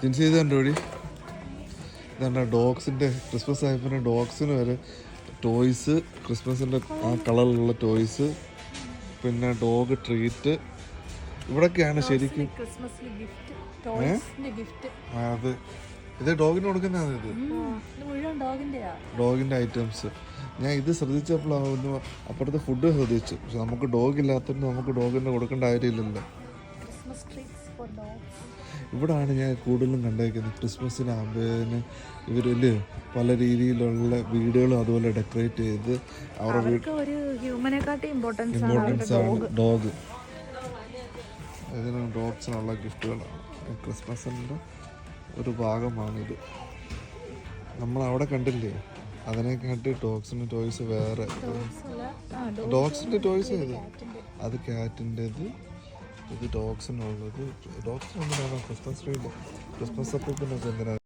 ജിൻസി ഇത് കണ്ടോ വഴി ഇതാണ്ട ഡോഗ്സിൻ്റെ ക്രിസ്മസ് ആയപ്പോൾ ഡോഗ്സിന് വരെ ടോയ്സ്, ക്രിസ്മസിൻ്റെ ആ കളറിലുള്ള ടോയ്സ്, പിന്നെ ഡോഗ് ട്രീറ്റ് ഇവിടൊക്കെയാണ് ശരിക്കും. അത് ഇത് ഡോഗിന് കൊടുക്കുന്നതാണ്. ഇത് ഡോഗിൻ്റെ ഐറ്റംസ്. ഞാൻ ഇത് ശ്രദ്ധിച്ചപ്പോഴാണ് അപ്പുറത്തെ ഫുഡ് ശ്രദ്ധിച്ചു. പക്ഷെ നമുക്ക് ഡോഗ് ഇല്ലാത്തതുകൊണ്ട് നമുക്ക് ഡോഗിന് കൊടുക്കേണ്ട കാര്യമില്ലല്ലോ. ഇവിടാണ് ഞാൻ കൂടുതലും കണ്ടേക്കുന്നത്. ക്രിസ്മസിനാകുമ്പോഴേന് ഇവരില് പല രീതിയിലുള്ള വീടുകളും അതുപോലെ ഡെക്കറേറ്റ് ചെയ്ത് അവരുടെ ഇമ്പോർട്ടൻസ് ആണ് ഡോഗ്. ഇതിന് ഡോഗ്സിനുള്ള ഗിഫ്റ്റുകളാണ്. ക്രിസ്മസിൻ്റെ ഒരു ഭാഗമാണിത്. നമ്മളവിടെ കണ്ടില്ലേ, അതിനെക്കാട്ടി ഡോഗ്സിൻ്റെ ടോയ്സ് വേറെ. ഡോഗ്സിൻ്റെ ടോയ്സ് ഇത്, അത് ക്യാറ്റിൻ്റെത്, ഇത് ഡോഗ്സിനുള്ളത്. ഡോഗ്സിനൊന്നും ക്രിസ്മസ് ട്രീ, ക്രിസ്മസ് അപ്പൂപ്പിനൊക്കെ എന്തിനാണ്